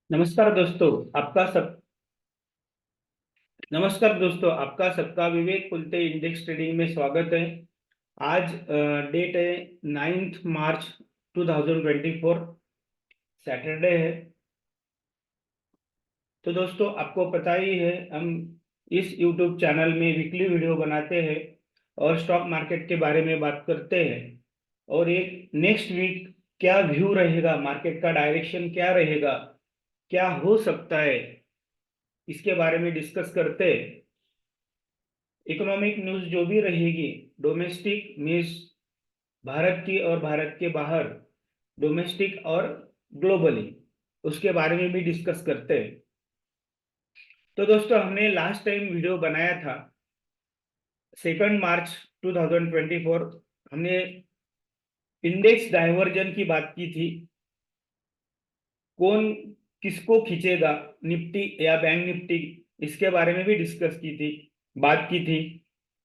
नमस्कार दोस्तों आपका सब नमस्कार दोस्तों, आपका सबका विवेक कुलते इंडेक्स ट्रेडिंग में स्वागत है। आज डेट है 9 मार्च 2024, सैटरडे है। तो दोस्तों, आपको पता ही है, हम इस यूट्यूब चैनल में वीकली वीडियो बनाते हैं और स्टॉक मार्केट के बारे में बात करते हैं। और एक नेक्स्ट वीक क्या व्यू रहेगा, मार्केट का डायरेक्शन क्या रहेगा, क्या हो सकता है, इसके बारे में डिस्कस करते हैं। इकोनॉमिक न्यूज जो भी रहेगी, डोमेस्टिक मीन्स भारत की और भारत के बाहर, डोमेस्टिक और ग्लोबली, उसके बारे में भी डिस्कस करते हैं। तो दोस्तों, हमने लास्ट टाइम वीडियो बनाया था 2 मार्च 2024। हमने इंडेक्स डाइवर्जन की बात की थी। कौन किसको खींचेगा, निफ्टी या बैंक निफ्टी, इसके बारे में भी डिस्कस की थी, बात की थी।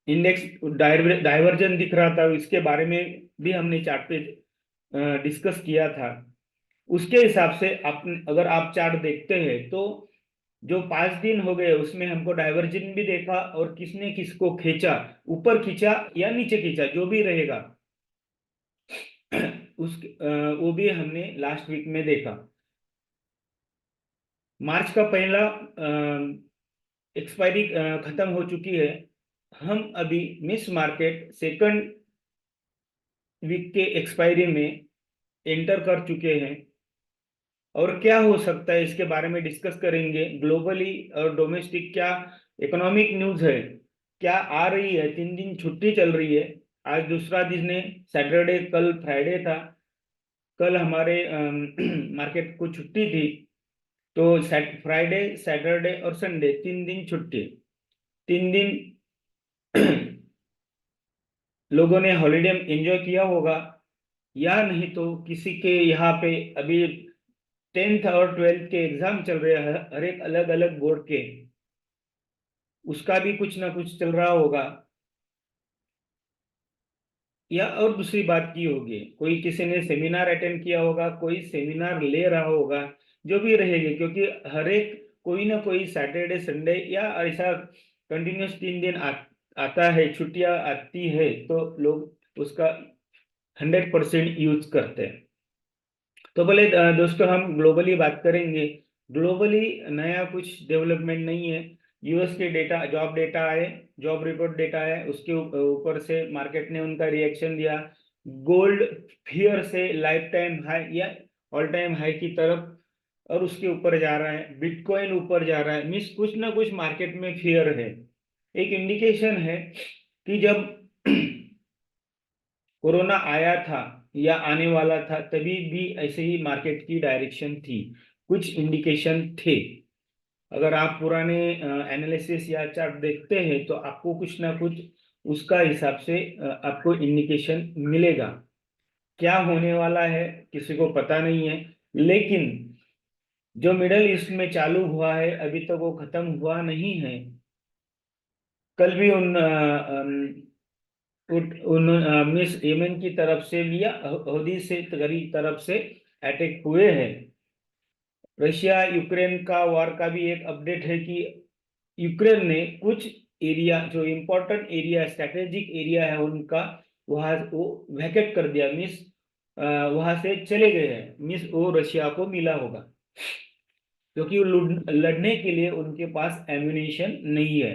इंडेक्स डाइवर्जन दिख रहा था, इसके बारे में भी हमने चार्ट पे डिस्कस किया था। उसके हिसाब से आप, अगर आप चार्ट देखते हैं तो जो 5 दिन हो गए उसमें हमको डाइवर्जन भी देखा और किसने किसको खींचा, ऊपर खींचा या नीचे खींचा, जो भी रहेगा वो भी हमने लास्ट वीक में देखा। मार्च का पहला एक्सपायरी खत्म हो चुकी है। हम अभी मिस मार्केट सेकंड वीक के एक्सपायरी में एंटर कर चुके हैं। और क्या हो सकता है इसके बारे में डिस्कस करेंगे। ग्लोबली और डोमेस्टिक क्या इकोनॉमिक न्यूज है, क्या आ रही है। 3 दिन छुट्टी चल रही है। आज दूसरा दिन है, सैटरडे, कल फ्राइडे था। कल हमारे मार्केट को छुट्टी थी। तो फ्राइडे, सैटरडे और संडे 3 दिन छुट्टी। 3 दिन लोगों ने हॉलीडे एंजॉय किया होगा, या नहीं तो किसी के यहाँ पे अभी 10th और 12th के एग्जाम चल रहे हैं, हर एक अलग अलग बोर्ड के, उसका भी कुछ ना कुछ चल रहा होगा। या और दूसरी बात की होगी, कोई किसी ने सेमिनार अटेंड किया होगा, कोई सेमिनार ले रहा होगा, जो भी रहेगी। क्योंकि हर एक कोई ना कोई सैटरडे संडे या ऐसा कंटिन्यूस 3 दिन आता है, छुट्टियां आती है, तो लोग उसका 100% यूज करते हैं। तो बोले दोस्तों, हम ग्लोबली बात करेंगे। ग्लोबली नया कुछ डेवलपमेंट नहीं है। यूएस के डेटा, जॉब डेटा आए, जॉब रिपोर्ट डेटा है, उसके ऊपर से मार्केट ने उनका रिएक्शन दिया। गोल्ड फियर से लाइफ टाइम हाई या ऑल टाइम हाई की तरफ, और उसके ऊपर जा रहा है। बिटकॉइन ऊपर जा रहा है, मीन्स कुछ ना कुछ मार्केट में फियर है। एक इंडिकेशन है कि जब कोरोना आया था या आने वाला था, तभी भी ऐसे ही मार्केट की डायरेक्शन थी, कुछ इंडिकेशन थे। अगर आप पुराने एनालिसिस या चार्ट देखते हैं तो आपको कुछ ना कुछ उसका हिसाब से आपको इंडिकेशन मिलेगा। क्या होने वाला है किसी को पता नहीं है। लेकिन जो मिडल ईस्ट में चालू हुआ है, अभी तक वो खत्म हुआ नहीं है। कल भी उन मिस यमन की तरफ से भी या हौदी से तरफ से अटैक हुए हैं। रशिया यूक्रेन का वार का भी एक अपडेट है कि यूक्रेन ने कुछ एरिया, जो इंपॉर्टेंट एरिया, स्ट्रेटेजिक एरिया है उनका, वहां वो वैकेट कर दिया, मीन्स वहां से चले गए हैं। मीन्स वो रशिया को मिला होगा, क्योंकि वो लड़ने के लिए उनके पास एम्यूनेशन नहीं है।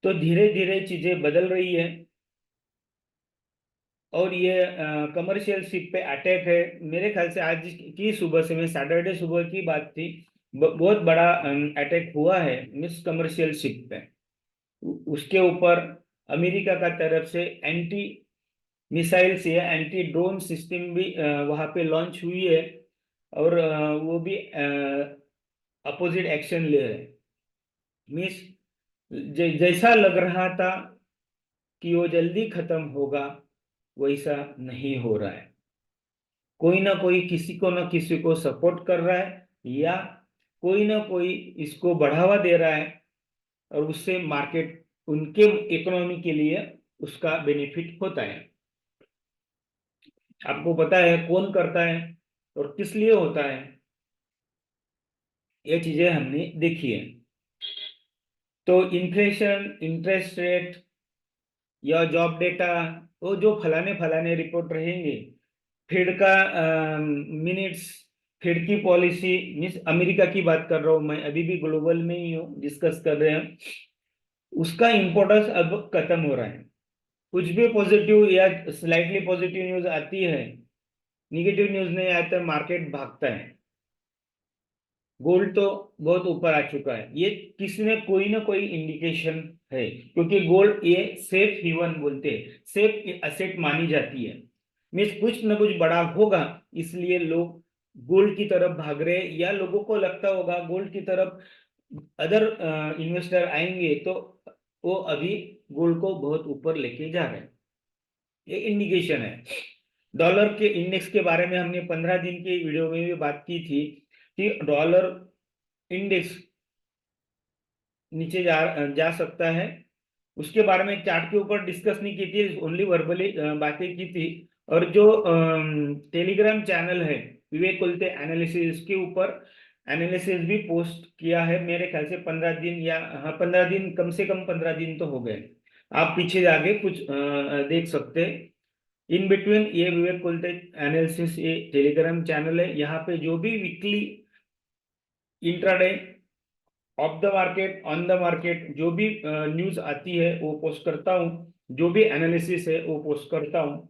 तो धीरे धीरे चीजें बदल रही है। और ये कमर्शियल शिप पे अटैक है। मेरे ख्याल से आज की सुबह से, मैं सैटरडे सुबह की बात थी, बहुत बड़ा अटैक हुआ है मिस कमर्शियल शिप पे। उसके ऊपर अमेरिका का तरफ से एंटी मिसाइल्स या एंटी ड्रोन सिस्टम भी वहां पे लॉन्च हुई है। और वो भी अपोजिट एक्शन ले रहे हैं। मिस जैसा लग रहा था कि वो जल्दी खत्म होगा, वैसा नहीं हो रहा है। कोई ना कोई किसी को ना किसी को सपोर्ट कर रहा है, या कोई ना कोई इसको बढ़ावा दे रहा है, और उससे मार्केट उनके इकोनॉमी के लिए उसका बेनिफिट होता है। आपको पता है कौन करता है और किस लिए होता है। ये चीजें हमने देखी है। तो इन्फ्लेशन, इंटरेस्ट रेट या जॉब डेटा, वो जो फलाने फलाने रिपोर्ट रहेंगे, फेड का मिनट्स, फेड की पॉलिसी, मीन्स अमेरिका की बात कर रहा हूँ मैं, अभी भी ग्लोबल में ही हूँ, डिस्कस कर रहे हैं, उसका इम्पोर्टेंस अब खत्म हो रहा है। कुछ भी पॉजिटिव या स्लाइटली पॉजिटिव न्यूज आती है, निगेटिव न्यूज नहीं आता, मार्केट भागता है। गोल्ड तो बहुत ऊपर आ चुका है, ये किसी ने कोई ना कोई इंडिकेशन है, क्योंकि गोल्ड ये सेफ हेवन बोलते हैं, सेफ असेट मानी जाती है। मीन्स कुछ ना कुछ बड़ा होगा, इसलिए लोग गोल्ड की तरफ भाग रहे हैं, या लोगों को लगता होगा गोल्ड की तरफ अदर इन्वेस्टर आएंगे तो वो अभी गोल्ड को बहुत ऊपर लेके जा रहे हैं, ये इंडिकेशन है। डॉलर के इंडेक्स के बारे में हमने 15 दिन के वीडियो में भी बात की थी कि डॉलर इंडेक्स नीचे जा जा सकता है। उसके बारे में चार्ट के ऊपर डिस्कस नहीं की थी, ओनली वर्बली बातें की थी। और जो टेलीग्राम चैनल है विवेक कुलते एनालिसिस, के ऊपर एनालिसिस भी पोस्ट किया है, मेरे ख्याल से 15 दिन, या हाँ 15 दिन, कम से कम 15 दिन तो हो गए। आप पीछे जाके कुछ देख सकते हैं। इन बिटवीन ये विवेक कुलते एनालिसिस, ये टेलीग्राम चैनल है, यहाँ पे जो भी weekly, intraday, of the market, on the market जो भी न्यूज आती है वो पोस्ट करता हूँ, जो भी एनालिसिस है वो पोस्ट करता हूँ।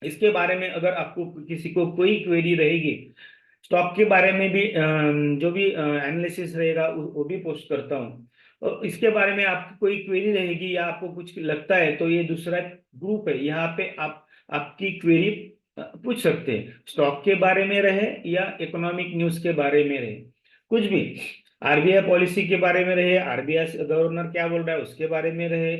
इसके बारे में अगर आपको किसी को कोई क्वेरी रहेगी, स्टॉक के बारे में भी जो भी एनालिसिस रहेगा वो भी पोस्ट करता हूँ। और इसके बारे में आपकी कोई क्वेरी रहेगी या आपको कुछ लगता है तो ये दूसरा ग्रुप है, यहाँ पे आप आपकी क्वेरी पूछ सकते हैं, स्टॉक के बारे में रहे या इकोनॉमिक न्यूज के बारे में रहे, कुछ भी, आरबीआई पॉलिसी के बारे में रहे, आरबीआई गवर्नर क्या बोल रहा है उसके बारे में रहे,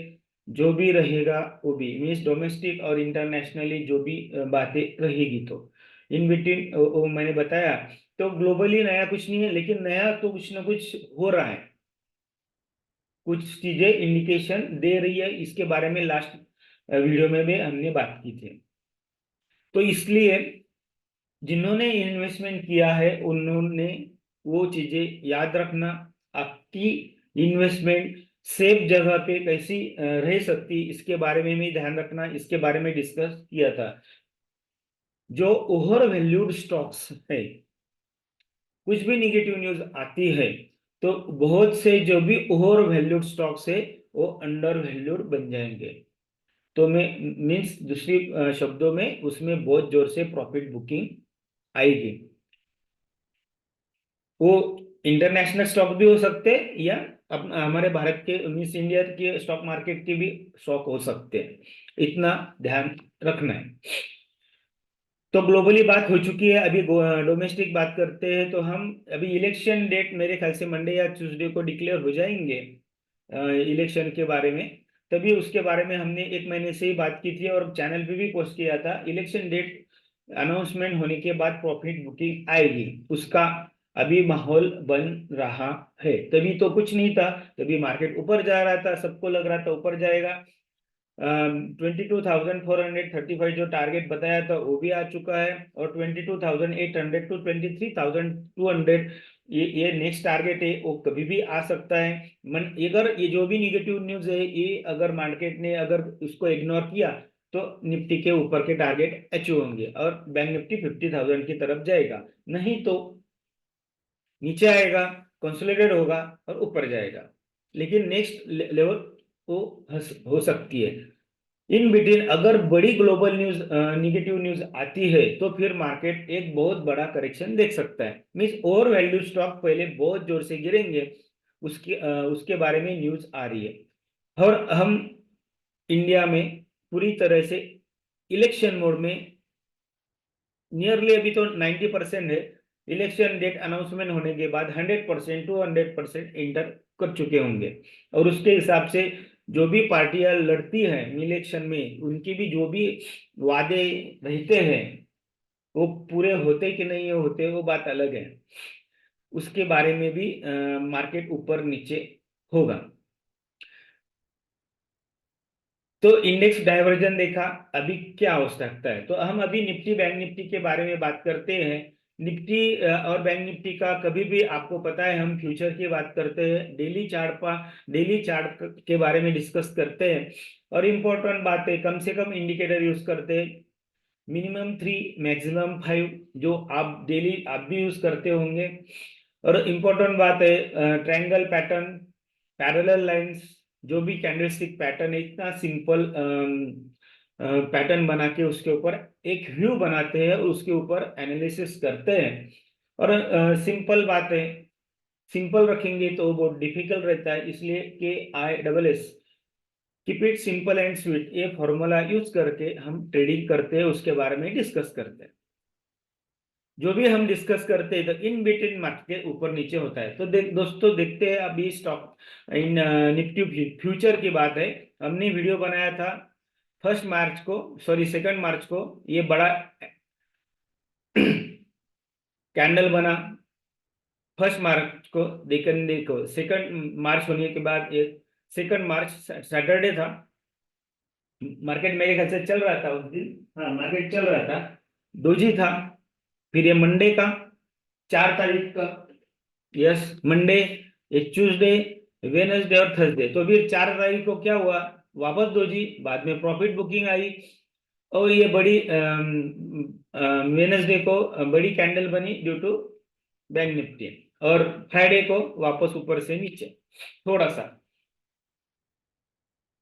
जो भी रहेगा वो भी, मीन्स डोमेस्टिक और इंटरनेशनली जो भी बातें रहेगी, तो इन बिटवीन वो मैंने बताया। तो ग्लोबली नया कुछ नहीं है, लेकिन नया तो कुछ ना कुछ हो रहा है, कुछ चीजें इंडिकेशन दे रही है, इसके बारे में लास्ट वीडियो में भी हमने बात की थी। तो इसलिए जिन्होंने इन्वेस्टमेंट किया है उन्होंने वो चीजें याद रखना, आपकी इन्वेस्टमेंट सेफ जगह पे कैसी रह सकती, इसके बारे में भी ध्यान रखना, इसके बारे में डिस्कस किया था। जो ओवर वैल्यूड स्टॉक्स है, कुछ भी निगेटिव न्यूज आती है तो बहुत से जो भी ओवर वैल्यूड स्टॉक्स है वो अंडर वैल्यूड बन जाएंगे। तो मैं, मीन्स दूसरी शब्दों में उसमें बहुत जोर से प्रॉफिट बुकिंग आएगी। वो इंटरनेशनल स्टॉक भी हो सकते हैं, या हमारे भारत के, मीन्स इंडिया के स्टॉक मार्केट के भी स्टॉक हो सकते हैं, इतना ध्यान रखना है। तो ग्लोबली बात हो चुकी है, अभी डोमेस्टिक बात करते हैं। तो हम अभी इलेक्शन डेट मेरे ख्याल से मंडे या ट्यूसडे को डिक्लेयर हो जाएंगे इलेक्शन के बारे में, तभी उसके बारे में हमने 1 महीने से ही बात की थी और चैनल पे भी पोस्ट किया था। इलेक्शन डेट अनाउंसमेंट होने के बाद प्रॉफिट बुकिंग आएगी, उसका अभी माहौल बन रहा है। तभी तो कुछ नहीं था, तभी मार्केट ऊपर जा रहा था, सबको लग रहा था ऊपर जाएगा। 22,435 जो टारगेट बताया था वो भी आ चुका है, और 22,800 टू 23,200 ये नेक्स्ट टारगेट है, वो कभी भी आ सकता है। मन, अगर ये जो भी निगेटिव न्यूज है, ये अगर मार्केट ने अगर उसको इग्नोर किया तो निफ्टी के ऊपर के टारगेट अचीव होंगे और बैंक निफ्टी 50,000 की तरफ जाएगा, नहीं तो नीचे आएगा, कंसोलिडेट होगा और ऊपर जाएगा, लेकिन नेक्स्ट लेवल वो हो सकती है। इन बिटवीन अगर बड़ी ग्लोबल न्यूज, निगेटिव न्यूज आती है तो फिर मार्केट एक बहुत बड़ा करेक्शन देख सकता है, मीन्स ओवर वैल्यू स्टॉक पहले बहुत जोर से गिरेंगे, उसके बारे में न्यूज आ रही है। और हम इंडिया में पूरी तरह से इलेक्शन मोड में, नियरली अभी तो 90% है, इलेक्शन डेट अनाउंसमेंट होने के बाद 100% टू 100% इंटर कर चुके होंगे, और उसके हिसाब से जो भी पार्टियां लड़ती हैं इलेक्शन में, उनकी भी जो भी वादे रहते हैं वो पूरे होते कि नहीं होते वो बात अलग है, उसके बारे में भी मार्केट ऊपर नीचे होगा। तो इंडेक्स डाइवर्जन देखा, अभी क्या हो सकता है, तो हम अभी निफ्टी बैंक निफ्टी के बारे में बात करते हैं। निफ्टी और बैंक निफ्टी का कभी भी आपको पता है, हम फ्यूचर की बात करते हैं, डेली चार्ट के बारे में डिस्कस करते हैं, और इम्पोर्टेंट बात है कम से कम इंडिकेटर यूज करते हैं, मिनिमम 3 मैक्सिमम 5, जो आप डेली आप भी यूज करते होंगे। और इम्पोर्टेंट बात है ट्रायंगल पैटर्न, पैरेलल लाइंस, जो भी कैंडलस्टिक पैटर्न है, इतना सिंपल पैटर्न बना के उसके ऊपर एक व्यू बनाते हैं और उसके ऊपर एनालिसिस करते हैं। और सिंपल बात है, सिंपल रखेंगे तो बहुत डिफिकल्ट रहता है, इसलिए KISS, keep it simple and sweet, ये फॉर्मूला यूज करके हम ट्रेडिंग करते हैं, उसके बारे में डिस्कस करते हैं। जो भी हम डिस्कस करते हैं तो इन बिटवीन मार्केट के ऊपर नीचे होता है। तो दोस्तों देखते हैं अभी स्टॉक इन निफ्टी फ्यूचर की बात है। हमने वीडियो बनाया था 1 मार्च को, सॉरी 2 मार्च को, ये बड़ा कैंडल बना 1 मार्च को, देखो 2 मार्च होने के बाद ये 2 मार्च सैटरडे था, मार्केट मेरे ख्याल से चल रहा था उस दिन, हाँ मार्केट चल रहा था, डोजी था। फिर ये मंडे का 4 तारीख का, यस मंडे, ये ट्यूसडे, वेनसडे और थर्सडे, तो फिर 4 तारीख को क्या हुआ, वापस डोजी, बाद में प्रॉफिट बुकिंग आई, और ये बड़ी वेनसडे को बड़ी कैंडल बनी ड्यू टू बैंक निफ्टी, और फ्राइडे को वापस ऊपर से नीचे थोड़ा सा।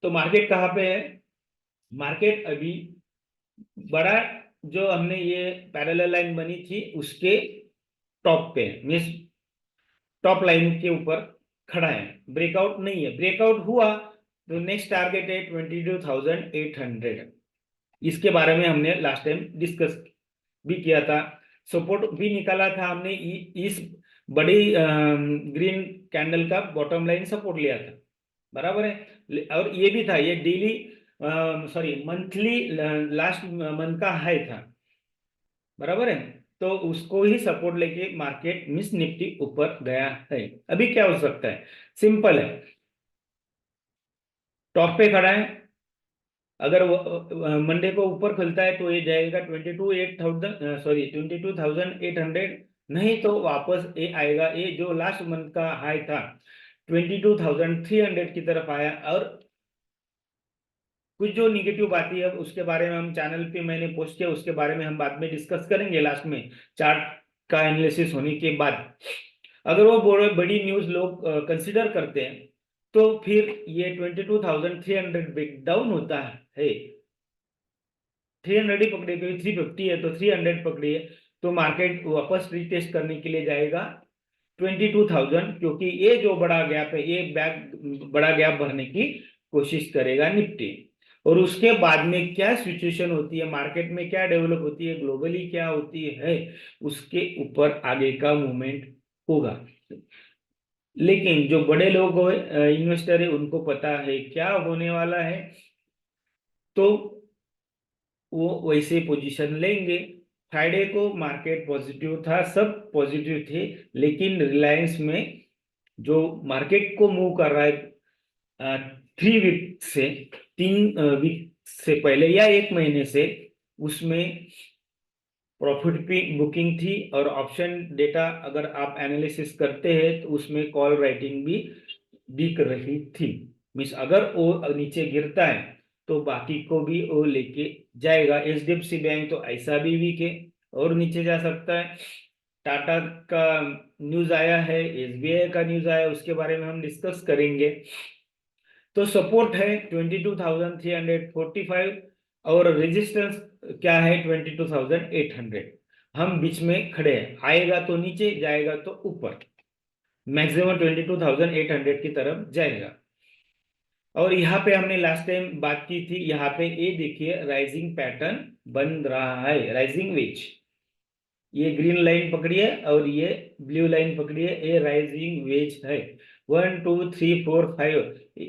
तो मार्केट कहाँ पे है, मार्केट अभी बड़ा, जो हमने ये पैरेलल लाइन बनी थी उसके टॉप पे, मीन्स टॉप लाइन के ऊपर खड़ा है, ब्रेकआउट नहीं है, ब्रेकआउट हुआ तो नेक्स्ट टारगेट है 22,800, इसके बारे में हमने लास्ट टाइम डिस्कस भी किया था, सपोर्ट भी निकाला था हमने, इस बड़ी ग्रीन कैंडल का बॉटम लाइन सपोर्ट लिया था, बराबर है। और ये भी था, ये daily sorry monthly last month का हाई था, बराबर है। तो उसको ही सपोर्ट लेके मार्केट मिस निफ्टी ऊपर गया है। अभी क्या हो सकता है, सिंपल है, टॉप पे खड़ा है, अगर वो मंडे को ऊपर खुलता है तो ये जाएगा 22,800, सॉरी 22,800, नहीं तो वापस ये आएगा, ये जो लास्ट मंथ का हाई था 22,300 की तरफ आया। और कुछ जो निगेटिव आती है उसके बारे में हम चैनल पे मैंने पोस्ट किया, उसके बारे में हम बाद में डिस्कस करेंगे लास्ट में, चार्ट का एनालिसिस होने के बाद। अगर वो बड़ी न्यूज लोग कंसिडर करते हैं तो फिर ये 22,300 ब्रेक डाउन होता है, 300 ही पकड़े, क्योंकि 350 है तो 300 पकड़िए, तो मार्केट वापस रीटेस्ट करने के लिए जाएगा 22,000, क्योंकि ये जो बड़ा गैप है, ये बड़ा गैप भरने की कोशिश करेगा निफ्टी। और उसके बाद में क्या सिचुएशन होती है मार्केट में, क्या डेवलप होती है ग्लोबली, क्या होती है, उसके ऊपर आगे का मूवमेंट होगा। लेकिन जो बड़े लोग इन्वेस्टर है उनको पता है क्या होने वाला है, तो वो वैसे पोजीशन लेंगे। फ्राइडे को मार्केट पॉजिटिव था, सब पॉजिटिव थे, लेकिन रिलायंस में जो मार्केट को मूव कर रहा है 3 वीक से, 3 वीक से पहले या 1 महीने से, उसमें प्रॉफिट की बुकिंग थी, और ऑप्शन डेटा अगर आप एनालिसिस करते हैं तो उसमें कॉल राइटिंग भी दिख रही थी, मीन्स अगर वो नीचे गिरता है तो बाकी को भी वो लेके जाएगा। HDFC बैंक तो ऐसा भी वीक है और नीचे जा सकता है, टाटा का न्यूज आया है, SBI का न्यूज आया, उसके बारे में हम डिस्कस करेंगे। तो सपोर्ट है 22,345, और रेजिस्टेंस क्या है 22,800, हम बीच में खड़े हैं, आएगा तो नीचे, जाएगा तो ऊपर, मैक्सिमम 22,800 की तरफ जाएगा। और यहाँ पे हमने लास्ट टाइम बात की थी, यहाँ पे ये देखिए राइजिंग पैटर्न बन रहा है, राइजिंग वेज, ये ग्रीन लाइन पकड़िए और ये ब्लू लाइन पकड़िए, ये राइजिंग वेज है, 1 2 3 4 5, A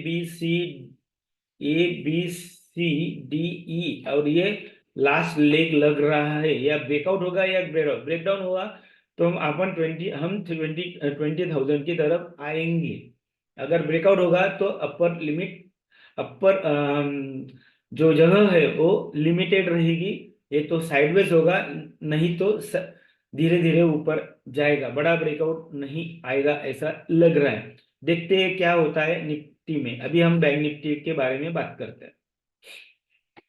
B C D E, और ये लास्ट लेग लग रहा है, या ब्रेकआउट होगा या ब्रेकडाउन होगा, तो हम 20,000 की तरफ आएंगे। अगर ब्रेकआउट होगा तो अपर लिमिट, अपर जो जगह है वो लिमिटेड रहेगी, ये तो साइडवेज होगा, नहीं तो धीरे धीरे ऊपर जाएगा, बड़ा ब्रेकआउट नहीं आएगा ऐसा लग रहा है। देखते हैं क्या होता है निफ्टी में। अभी हम बैंक निफ्टी के बारे में बात करते हैं।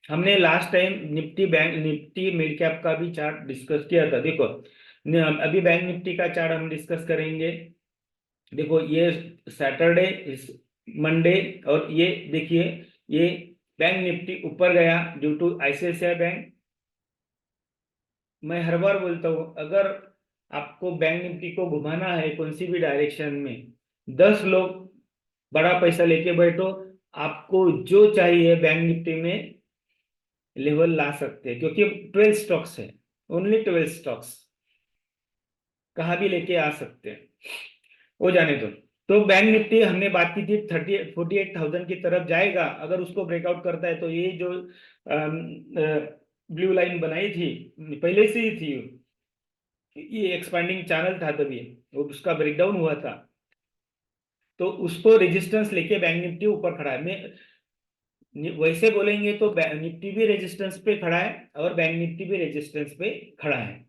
हमने last time Nifty bank Nifty mid cap का भी चार्ट डिस्कस किया था। देखो अभी बैंक निफ्टी का चार्ट हम डिस्कस करेंगे। देखो ये सैटरडे, इस मंडे, और ये देखिए ये बैंक निफ्टी ऊपर गया ड्यू टू आईसीआईसीआई बैंक। मैं हर बार बोलता हूँ, अगर आपको बैंक निफ्टी को घुमाना है कौन सी भी डायरेक्शन में, 10 लोग बड़ा पैसा लेके बैठो, आपको जो चाहिए बैंक निफ्टी में लेवल ला सकते हैं, क्योंकि 12 स्टॉक्स है, ओनली 12 स्टॉक्स, कहाँ भी लेके आ सकते हैं। वो जाने दो। तो बैंक निफ्टी हमने बात की थी 48,000 की तरफ जाएगा, अगर उसको ब्रेकआउट करता है तो ये जो ब्लू लाइन बनाई थी पहले से ही थी, ये एक्सपांडिंग चैनल था तभी, वो उसका ब्रेकडाउन हुआ था, तो उसको रेजिस्टेंस लेके बैंक निफ्टी ऊपर खड़ा है। मैं वैसे बोलेंगे तो निफ्टी भी रेजिस्टेंस पे खड़ा है और बैंक निफ्टी भी रेजिस्टेंस पे खड़ा है।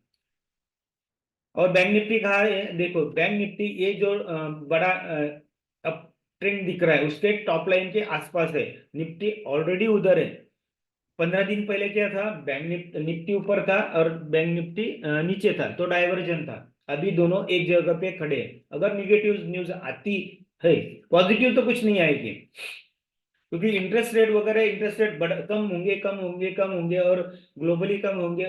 और बैंक निफ्टी कहा है, देखो बैंक निफ्टी ये जो बड़ा अप ट्रेंड दिख रहा है उसके टॉप लाइन के आसपास है, निफ्टी ऑलरेडी उधर है। 15 दिन पहले क्या था, बैंक निफ्टी ऊपर था और बैंक निफ्टी नीचे था, तो डाइवर्जन था। अभी दोनों एक जगह पे खड़े हैं। अगर निगेटिव न्यूज आती है, पॉजिटिव तो कुछ नहीं आएगी, क्योंकि इंटरेस्ट रेट वगैरह, इंटरेस्ट रेट कम होंगे, कम होंगे, कम होंगे, और ग्लोबली कम होंगे।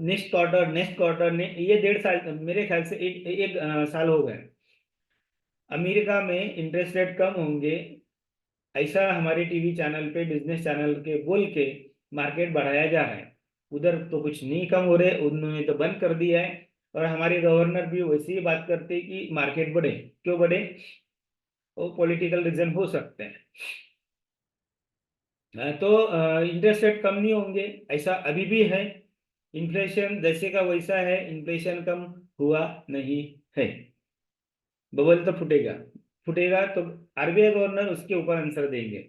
नेक्स्ट क्वार्टर ने ये 1.5 साल मेरे ख्याल से एक साल हो गए, अमेरिका में इंटरेस्ट रेट कम होंगे ऐसा हमारे टीवी चैनल पे, बिजनेस चैनल के बोल के मार्केट बढ़ाया जा रहा है। उधर तो कुछ नहीं कम हो रहे, उन्होंने तो बंद कर दिया है। और हमारे गवर्नर भी वैसे ही बात करते हैं कि मार्केट बढ़े, क्यों बढ़े, वो पॉलिटिकल रीजन हो सकते हैं। तो इंटरेस्ट रेट कम नहीं होंगे ऐसा अभी भी है। इन्फ्लेशन जैसे का वैसा है, इन्फ्लेशन कम हुआ नहीं है। बबल तो फूटेगा, फूटेगा तो आरबीआई गवर्नर उसके ऊपर आंसर देंगे।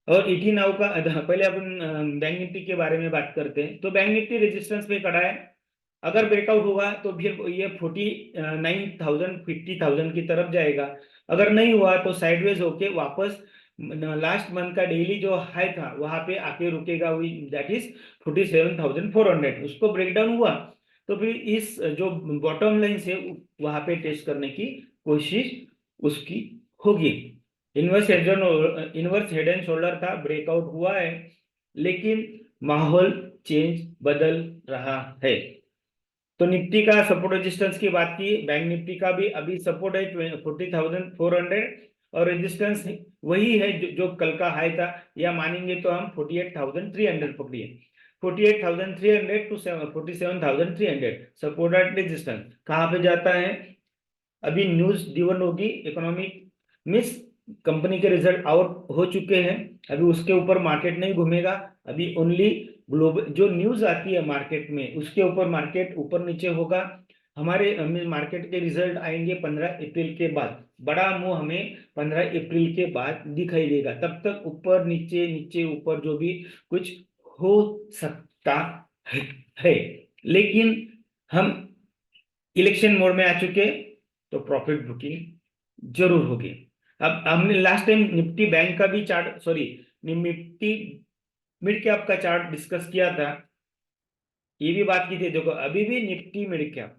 और ईटी नाउ का पहले अपन बैंक निफ्टी के बारे में बात करते हैं। तो बैंक निफ्टी रेजिस्टेंस पे खड़ा है, अगर ब्रेकआउट होगा तो फिर ये 49,000 50,000 की तरफ जाएगा। अगर नहीं हुआ तो साइडवेज होके वापस लास्ट मंथ का डेली जो हाई था वहां पे आके रुकेगा, दैट इज 47,400। उसको ब्रेकडाउन हुआ तो फिर इस जो बॉटम लाइन से वहां पे टेस्ट करने की कोशिश उसकी होगी। इनवर्स हेड एंड शोल्डर था, ब्रेकआउट हुआ है, लेकिन माहौल चेंज बदल रहा है। तो निफ्टी का सपोर्ट रेजिस्टेंस की बात की, बैंक निफ्टी का भी अभी सपोर्ट है 40,400, और रेजिस्टेंस वही है जो कल का हाई था, या मानेंगे तो हम 48,300 पकड़िए। 48,300 टू 47,300 सपोर्ट एंड रेजिस्टेंस कहाँ पे जाता है। अभी न्यूज गिवन होगी, इकोनॉमिक मिस कंपनी के रिजल्ट आउट हो चुके हैं, अभी उसके ऊपर मार्केट नहीं घूमेगा। अभी ओनली ग्लोबल जो न्यूज आती है मार्केट में उसके ऊपर मार्केट ऊपर नीचे होगा। हमारे मार्केट के रिजल्ट आएंगे 15 अप्रैल के बाद, बड़ा मुंह हमें 15 अप्रैल के बाद दिखाई देगा। तब तक ऊपर नीचे, नीचे ऊपर जो भी कुछ हो सकता है, है। लेकिन हम इलेक्शन मोड में आ चुके, तो प्रॉफिट बुकिंग जरूर होगी। अब हमने लास्ट टाइम निफ्टी बैंक का भी chart, sorry, Nifty mid cap का चार्ट डिस्कस किया था, ये भी बात की थी। देखो अभी भी निफ्टी मिड कैप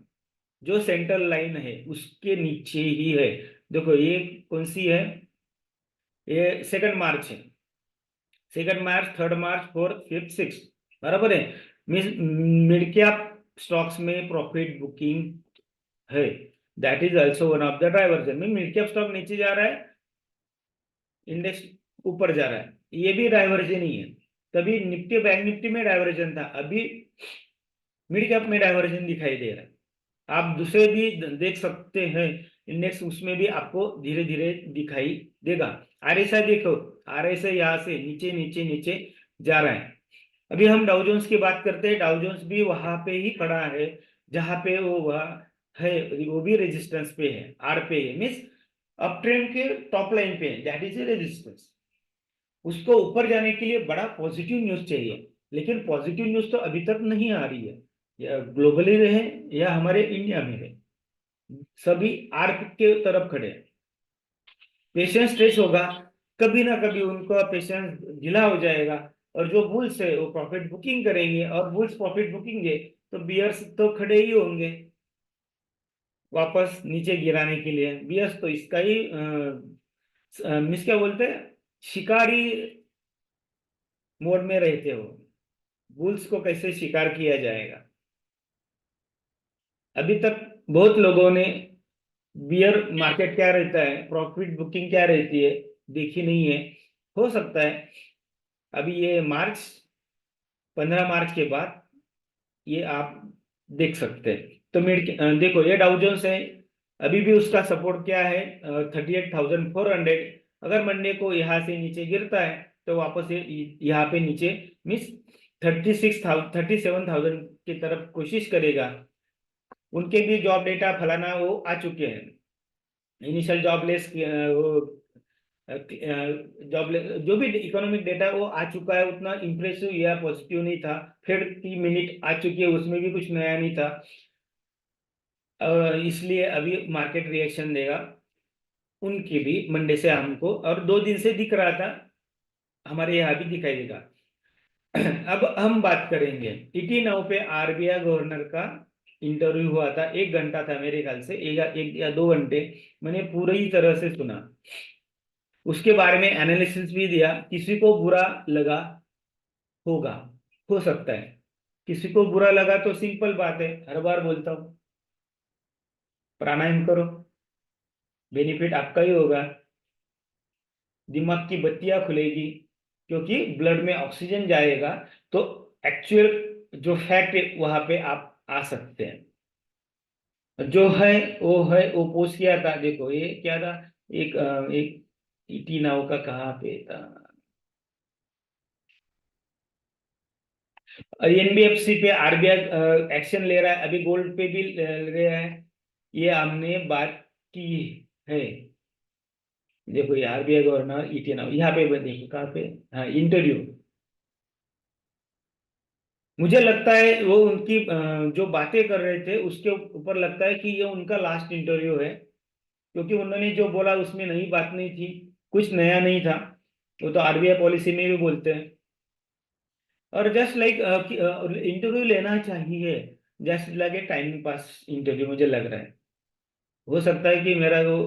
जो सेंट्रल लाइन है उसके नीचे ही है। देखो ये कौन सी है, ये 2 मार्च है, 2 मार्च, 3 मार्च, 4th, 5th, 6th, बराबर है। मिड कैप स्टॉक्स में प्रॉफिट बुकिंग है, that is also one of the drivers. में मिड कैप स्टॉक नीचे जा रहा है, इंडेक्स ऊपर जा रहा है, ये भी डाइवर्जन ही है। तभी निफ्टी बैंक निफ्टी में डाइवर्जन था, अभी मिड कैप में डाइवर्जन दिखाई दे रहा है। आप दूसरे भी देख सकते हैं इंडेक्स, उसमें भी आपको धीरे धीरे दिखाई देगा। आरएसआई देखो, आरएसआई यहाँ से नीचे नीचे नीचे जा रहा है। अभी हम डाउ जोन्स की बात करते हैं, डाउ जोन्स भी वहां पे ही खड़ा है जहां पे वो वह है, वो भी रेजिस्टेंस पे है, आर पे है, मीन्स अप ट्रेंड के टॉप लाइन पे है, दैट इज ए रेजिस्टेंस। उसको ऊपर जाने के लिए बड़ा पॉजिटिव न्यूज चाहिए, लेकिन पॉजिटिव न्यूज तो अभी तक नहीं आ रही है, या ग्लोबली रहे या हमारे इंडिया में रहे, सभी आर्क के तरफ खड़े हैं। पेशेंस स्ट्रेच होगा, कभी ना कभी उनका पेशेंस ढीला हो जाएगा, और जो बुल्स है वो प्रॉफिट बुकिंग करेंगे, और बुल्स प्रॉफिट बुकिंग तो बियर्स तो खड़े ही होंगे वापस नीचे गिराने के लिए। बियर्स तो इसका ही मिस क्या बोलते हैं, शिकारी मोड में रहते हो, बुल्स को कैसे शिकार किया जाएगा। अभी तक बहुत लोगों ने बियर मार्केट क्या रहता है, प्रॉफिट बुकिंग क्या रहती है, देखी नहीं है। हो सकता है अभी ये मार्च, 15 मार्च के बाद ये आप देख सकते हैं। तो देखो ये डाउ जोन्स है, अभी भी उसका सपोर्ट क्या है, 38,400। अगर मंडे को यहाँ से नीचे गिरता है तो वापस ये यहाँ पे नीचे मीन्स 37,000 की तरफ कोशिश करेगा। उनके भी जॉब डेटा फलाना वो आ चुके हैं, इनिशियल जॉबलेस वो जॉब, जो भी इकोनॉमिक डेटा वो आ चुका है, उतना इंप्रेसिव या पॉजिटिव नहीं था। फिर की मिनट आ चुकी है, उसमें भी कुछ नया नहीं था। इसलिए अभी मार्केट रिएक्शन देगा, उनकी भी मंडे से हमको, और 2 दिन से दिख रहा था, हमारे यहाँ भी दिखाई देगा। अब हम बात करेंगे ईटी नाउ पे आरबीआई गवर्नर का इंटरव्यू हुआ था, 1 घंटा था मेरे ख्याल से, एक या 2 घंटे मैंने पूरी तरह से सुना। उसके बारे में एनालिसिस भी दिया। किसी को बुरा लगा होगा, हो सकता है किसी को बुरा लगा, तो सिंपल बात है, हर बार बोलता हूँ, प्राणायाम करो, बेनिफिट आपका ही होगा, दिमाग की बत्तियां खुलेगी, क्योंकि ब्लड में ऑक्सीजन जाएगा, तो एक्चुअल जो फैक्ट है वहां पे आप आ सकते हैं। जो है वो पोस्ट किया था, देखो ये क्या था, एक ईटी नाउ का कहाँ पे था, एनबीएफसी पे आरबीआई एक्शन ले रहा है, अभी गोल्ड पे भी ले रहा है, ये हमने बात की है। देखो ये आरबीआई गवर्नर ईटी नाउ, यहाँ पे देखो कहाँ पे, हाँ इंटरव्यू। मुझे लगता है वो उनकी जो बातें कर रहे थे उसके ऊपर लगता है कि ये उनका लास्ट इंटरव्यू है, क्योंकि उन्होंने जो बोला उसमें नई बात नहीं थी, कुछ नया नहीं था। वो तो आरबीआई पॉलिसी में भी बोलते हैं। और जस्ट लाइक इंटरव्यू लेना चाहिए, just like a time pass interview मुझे लग रहा है। हो सकता है कि मेरा वो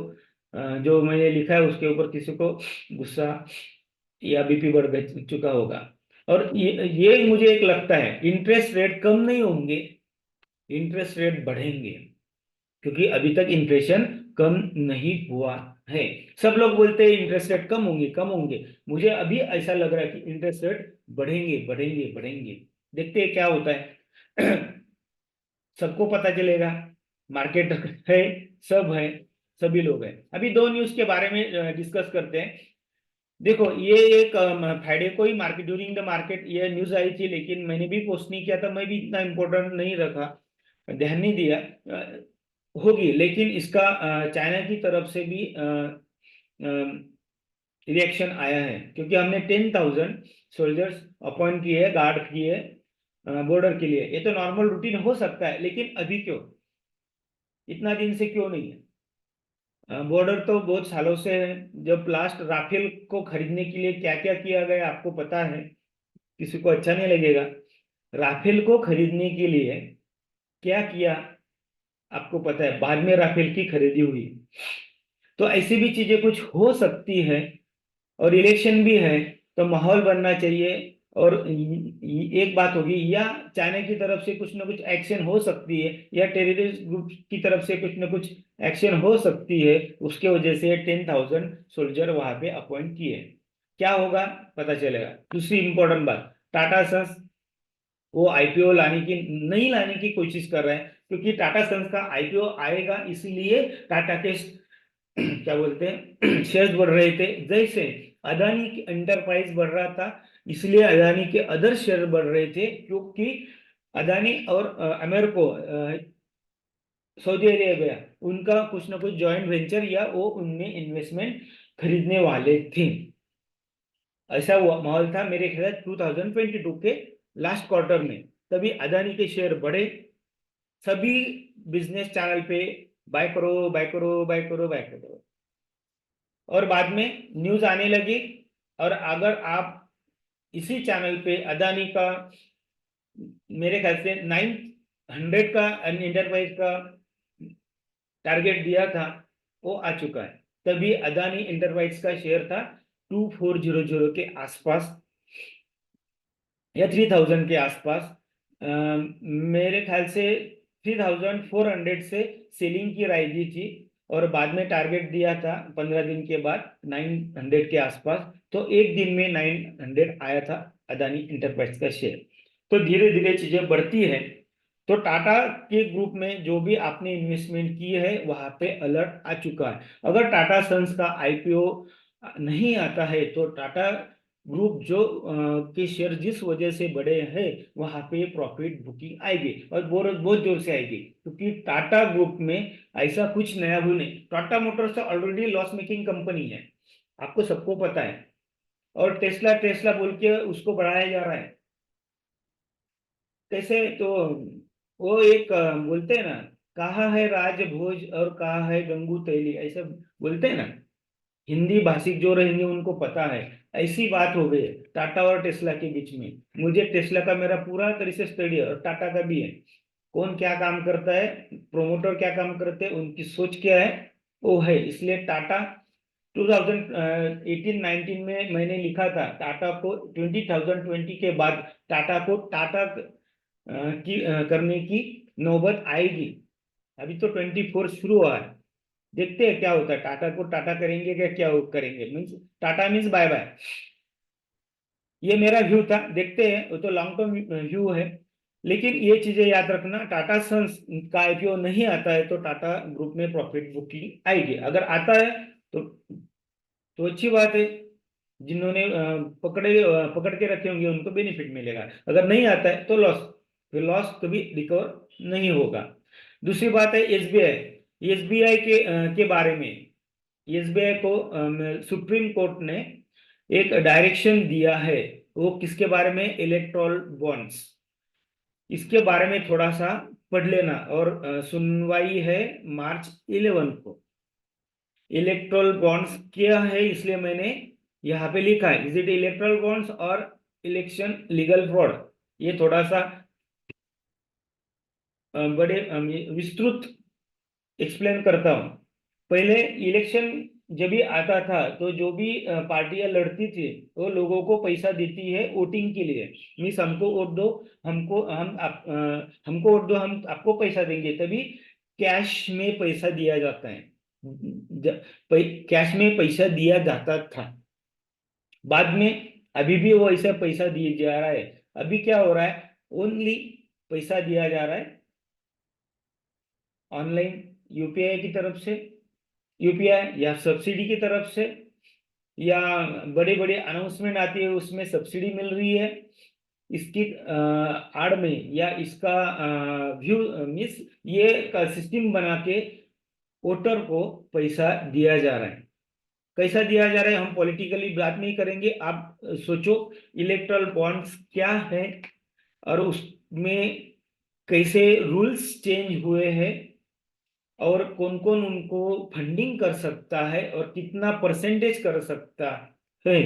जो मैंने लिखा है उसके ऊपर किसी को गुस्सा या बीपी बढ़ चुका होगा। और ये मुझे एक लगता है, इंटरेस्ट रेट कम नहीं होंगे, इंटरेस्ट रेट बढ़ेंगे, क्योंकि अभी तक इन्फ्लेशन कम नहीं हुआ है। सब लोग बोलते हैं इंटरेस्ट रेट कम होंगे कम होंगे, मुझे अभी ऐसा लग रहा है कि इंटरेस्ट रेट बढ़ेंगे बढ़ेंगे बढ़ेंगे। देखते हैं क्या होता है। सबको पता चलेगा, मार्केट है, सब है, सभी लोग हैं। अभी 2 न्यूज के बारे में डिस्कस करते हैं। देखो ये एक फ्राइडे को ही मार्केट, ड्यूरिंग द मार्केट ये न्यूज आई थी, लेकिन मैंने भी पोस्ट नहीं किया था, मैं भी इतना इम्पोर्टेंट नहीं रखा, ध्यान नहीं दिया। होगी, लेकिन इसका चाइना की तरफ से भी रिएक्शन आया है, क्योंकि हमने 10,000 सोल्जर्स अपॉइंट किए, गार्ड किए बॉर्डर के लिए। ये तो नॉर्मल रूटीन हो सकता है, लेकिन अभी क्यों, इतना दिन से क्यों नहीं है? बॉर्डर तो बहुत सालों से है। जब लास्ट राफेल को खरीदने के लिए क्या क्या किया गया आपको पता है, किसी को अच्छा नहीं लगेगा। राफेल को खरीदने के लिए क्या किया आपको पता है, बाद में राफेल की खरीदी हुई। तो ऐसी भी चीजें कुछ हो सकती है, और इलेक्शन भी है, तो माहौल बनना चाहिए। और एक बात होगी, या चाइना की तरफ से कुछ ना कुछ एक्शन हो सकती है, या टेररिस्ट ग्रुप की तरफ से कुछ ना कुछ एक्शन हो सकती है, उसके वजह से 10,000 सोल्जर वहां पे अपॉइंट किए। क्या होगा पता चलेगा। दूसरी इंपॉर्टेंट बात, टाटा सन्स वो आईपीओ लाने की, नहीं लाने की कोशिश कर रहे हैं, क्योंकि टाटा सन्स का आईपीओ आएगा, इसीलिए टाटा के क्या बोलते हैं शेयर्स बढ़ रहे थे। जैसे अदानी की एंटरप्राइज बढ़ रहा था, इसलिए अदानी के अदर शेयर बढ़ रहे थे, क्योंकि अदानी और अमेरिको सऊदी अरेबिया, उनका कुछ ना कुछ जॉइंट वेंचर, या वो उनमें इन्वेस्टमेंट खरीदने वाले थे। ऐसा हुआ माहौल था मेरे ख्याल 2022 के लास्ट क्वार्टर में। तभी अदानी के शेयर बढ़े, सभी बिजनेस चैनल पे बाय करो बाय करो बाय करो बाय करो, और बाद में न्यूज आने लगी। और अगर आप इसी चैनल पे अदानी का मेरे ख्याल से 900 का एंटरप्राइज का टारगेट दिया था, वो आ चुका है। तभी अदानी एंटरप्राइज का शेयर था 2400 के आसपास या 3000 के आसपास। मेरे ख्याल से 3400 से सेलिंग की राय दी थी, और बाद में टारगेट दिया था 15 दिन के बाद 900 के आसपास। तो एक दिन में 900 आया था अदानी इंटरप्राइज का शेयर। तो धीरे धीरे चीजें बढ़ती है। तो टाटा के ग्रुप में जो भी आपने इन्वेस्टमेंट की है वहां पे अलर्ट आ चुका है। अगर टाटा सन्स का आईपीओ नहीं आता है तो टाटा ग्रुप जो के शेयर जिस वजह से बढ़े हैं वहां पे प्रॉफिट बुकिंग आएगी, और बहुत बहुत जोर से आएगी, क्योंकि टाटा ग्रुप में ऐसा कुछ नया भी नहीं। टाटा मोटर्स तो ऑलरेडी लॉस मेकिंग कंपनी है, आपको सबको पता है। और टेस्ला टेस्ला बोल के उसको बढ़ाया जा रहा है। कैसे तो वो एक बोलते हैं ना, कहाँ है राजभोज और कहाँ है गंगू तेली, ऐसे बोलते हैं ना। हिंदी भाषिक जो रहेंगे उनको पता है। ऐसी बात हो गई है टाटा और टेस्ला के बीच में। मुझे टेस्ला का मेरा पूरा तरह से स्टडी है, और टाटा का भी है। कौन क्या काम करता है, प्रोमोटर क्या काम करते हैं, उनकी सोच क्या है, वो है। इसलिए टाटा 2018-19 में मैंने लिखा था टाटा को 2020 के बाद टाटा को टाटा करने की नौबत आएगी। अभी तो 24 शुरू हुआ है, देखते हैं क्या होता है। टाटा को टाटा करेंगे क्या, क्या करेंगे, means tata means bye bye. ये मेरा व्यू था, देखते हैं, वो तो लॉन्ग टर्म व्यू है। लेकिन ये चीजें याद रखना, टाटा सन्स का आईपीओ नहीं आता है तो टाटा ग्रुप में प्रॉफिट बुकिंग आएगी। अगर आता है तो अच्छी बात है। जिन्होंने पकड़ के रखे होंगे उनको बेनिफिट मिलेगा। अगर नहीं आता है तो लॉस, फिर लॉस कभी रिकवर नहीं होगा। दूसरी बात है एसबीआई। एसबीआई के बारे में, एसबीआई को सुप्रीम कोर्ट ने एक डायरेक्शन दिया है। वो किसके बारे में, इलेक्ट्रॉल बॉन्ड्स। इसके बारे में थोड़ा सा पढ़ लेना। और सुनवाई है मार्च 11 को। इलेक्ट्रल बॉन्ड्स क्या है, इसलिए मैंने यहाँ पे लिखा है, इज इट इलेक्ट्रल बॉन्ड्स और इलेक्शन लीगल फ्रॉड। ये थोड़ा सा बड़े विस्तृत एक्सप्लेन करता हूँ। पहले इलेक्शन जब भी आता था तो जो भी पार्टियां लड़ती थी वो लोगों को पैसा देती है वोटिंग के लिए। मीन्स हमको वोट दो, हमको वोट दो, हम आपको पैसा देंगे। तभी कैश में पैसा दिया जाता है, कैश में पैसा दिया जाता था। बाद में अभी भी वो ऐसा पैसा दिया जा रहा है। अभी क्या हो रहा है, ओनली पैसा दिया जा रहा है ऑनलाइन, यूपीआई की तरफ से, यूपीआई या सब्सिडी की तरफ से, या बड़ी बड़ी अनाउंसमेंट आती है उसमें सब्सिडी मिल रही है। इसकी आड़ में या इसका व्यू मिस ये का सिस्टम बना के वोटर को पैसा दिया जा रहा है। कैसा दिया जा रहा है हम पॉलिटिकली बात नहीं करेंगे, आप सोचो इलेक्ट्रल बॉन्ड्स क्या है, और उसमें कैसे रूल्स चेंज हुए हैं, और कौन कौन उनको फंडिंग कर सकता है और कितना परसेंटेज कर सकता है।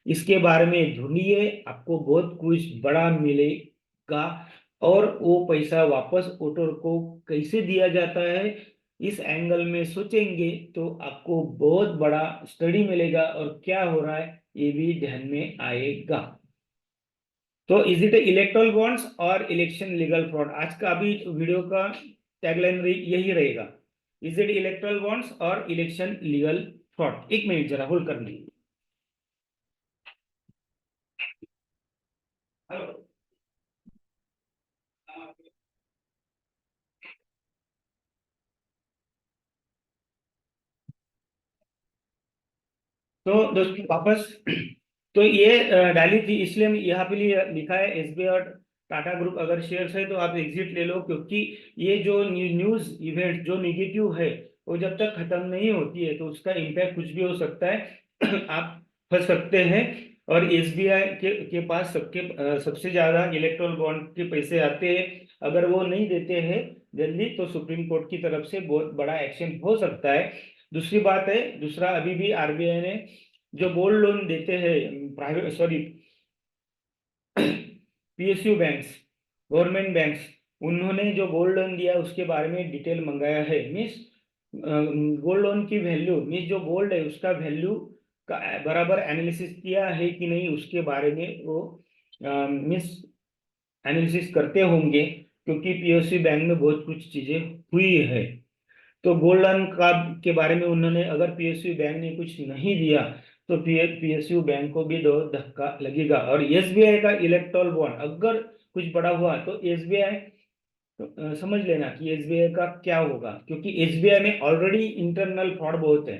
इसके बारे में ढूंढिए, आपको बहुत कुछ बड़ा मिलेगा। और वो पैसा वापस वोटर को कैसे दिया जाता है, इस एंगल में सोचेंगे तो आपको बहुत बड़ा स्टडी मिलेगा, और क्या हो रहा है ये भी ध्यान में आएगा। तो इज इट इलेक्ट्रल बॉन्ड्स और इलेक्शन लीगल फ्रॉड, आज का अभी वीडियो का टैगलाइन यही रहेगा। इज इट इलेक्ट्रल बॉन्ड्स और इलेक्शन लीगल फ्रॉड। एक मिनट जरा होल्ड कर लीजिए। हेलो। तो दोस्तों वापस, तो ये डाली थी, इसलिए यहाँ पे लिखा है एसबीआई और टाटा ग्रुप अगर शेयर्स है तो आप एग्जिट ले लो, क्योंकि ये जो न्यूज इवेंट जो निगेटिव है वो जब तक खत्म नहीं होती है तो उसका इम्पैक्ट कुछ भी हो सकता है। आप फंस सकते हैं। और एसबीआई के पास सबसे ज्यादा इलेक्ट्रोल बॉन्ड के पैसे आते हैं। अगर वो नहीं देते हैं जल्दी तो सुप्रीम कोर्ट की तरफ से बहुत बड़ा एक्शन हो सकता है। दूसरी बात है, दूसरा अभी भी आरबीआई ने जो गोल्ड लोन देते हैं private sorry PSU banks, government banks, उन्होंने जो गोल्ड लोन दिया उसके बारे में डिटेल मंगाया है। मीन्स गोल्ड लोन की वैल्यू, मीन्स जो गोल्ड है उसका वैल्यू का बराबर एनालिसिस किया है कि नहीं उसके बारे में वो मीन्स एनालिसिस करते होंगे, क्योंकि पीएसयू बैंक में बहुत कुछ चीजें हुई है। तो गोल्ड लोन का के बारे में उन्होंने, अगर पीएसयू बैंक ने कुछ नहीं दिया तो पीएसयू बैंक को भी दो धक्का लगेगा। और एसबीआई का इलेक्ट्रॉल बॉन्ड अगर कुछ बड़ा हुआ तो एसबीआई, तो समझ लेना कि एसबीआई का क्या होगा, क्योंकि एसबीआई में ऑलरेडी इंटरनल फ्रॉड बहुत है,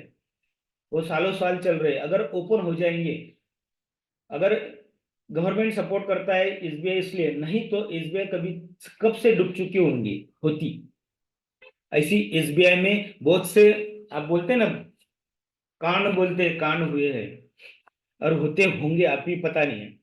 वो सालों साल चल रहे हैं। अगर ओपन हो जाएंगे, अगर गवर्नमेंट सपोर्ट करता है एसबीआई इसलिए, नहीं तो एसबीआई कभी कब से डूब चुकी होंगी होती। ऐसी एसबीआई में बहुत से, आप बोलते हैं ना, कांड बोलते हैं, कांड हुए हैं और होते होंगे, आप ही पता नहीं है।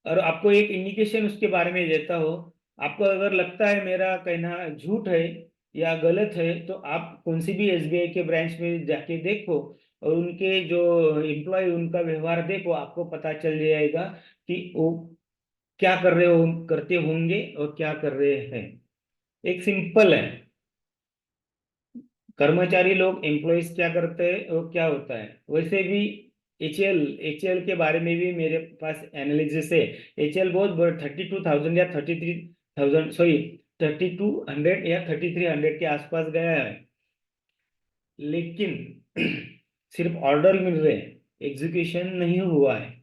और आपको एक इंडिकेशन उसके बारे में देता हो, आपको अगर लगता है मेरा कहना झूठ है या गलत है तो आप कौन सी भी एसबीआई के ब्रांच में जाके देखो और उनके जो एम्प्लॉय उनका व्यवहार देखो, आपको पता चल जाएगा कि वो क्या कर रहे हो, करते होंगे और क्या कर रहे हैं। एक सिंपल है, कर्मचारी लोग एम्प्लॉयज क्या करते हैं और क्या होता है। वैसे भी एचएल के बारे में भी मेरे पास एनालिसिस है। एचएल बहुत 32,000 या 33,000 सॉरी 3200 या 3300 के आसपास गया है, लेकिन सिर्फ ऑर्डर मिल रहे हैं, एग्जीक्यूशन नहीं हुआ है।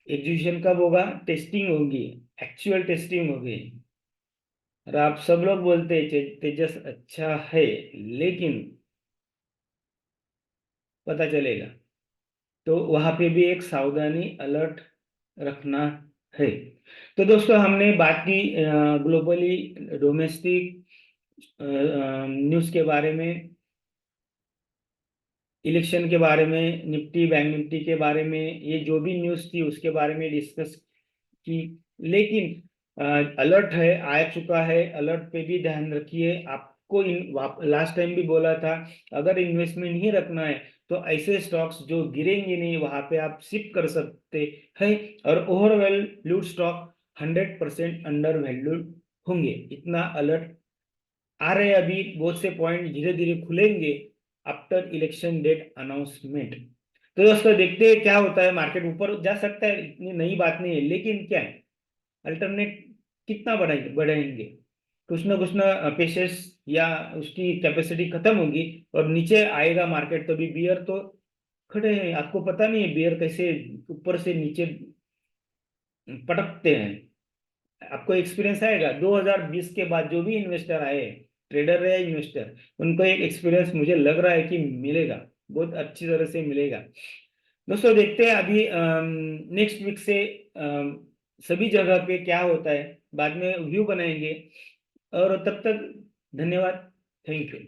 एग्जीक्यूशन कब होगा? टेस्टिंग होगी, एक्चुअल टेस्टिंग होगी। और आप सब लोग बोलते हैं तेजस अच्छा है, लेकिन पता चलेगा। तो वहां पे भी एक सावधानी अलर्ट रखना है। तो दोस्तों हमने बात की ग्लोबली डोमेस्टिक न्यूज़ के बारे में, इलेक्शन के बारे में, निफ्टी बैंक निफ्टी के बारे में, ये जो भी न्यूज़ थी उसके बारे में डिस्कस की। लेकिन अलर्ट है, आ चुका है, अलर्ट पे भी ध्यान रखिए। आपको लास्ट टाइम भी बोला था, अगर इन्वेस्टमेंट नहीं रखना है तो ऐसे स्टॉक्स जो गिरेंगे नहीं वहां पे आप शिफ्ट कर सकते हैं। और over valued stock 100% under valued होंगे, इतना अलर्ट आ रहे हैं। अभी बहुत से पॉइंट धीरे धीरे खुलेंगे आफ्टर इलेक्शन डेट अनाउंसमेंट। तो दोस्तों देखते हैं क्या होता है, मार्केट ऊपर जा सकता है, इतनी नई बात नहीं है, लेकिन क्या है, अल्टरनेट कितना बढ़ाएंगे बढ़ाएंगे, कुछ ना पेशेंस या उसकी कैपेसिटी खत्म होगी और नीचे आएगा मार्केट। तभी बियर तो खड़े हैं, आपको पता नहीं है बियर कैसे ऊपर से नीचे पटकते हैं। आपको एक्सपीरियंस आएगा 2020 के बाद, जो भी इन्वेस्टर आए, ट्रेडर है इन्वेस्टर, उनको एक एक्सपीरियंस मुझे लग रहा है कि मिलेगा, बहुत अच्छी तरह से मिलेगा। दोस्तों देखते हैं अभी नेक्स्ट वीक से सभी जगह पे क्या होता है, बाद में व्यू बनाएंगे। और तब तक धन्यवाद, थैंक यू।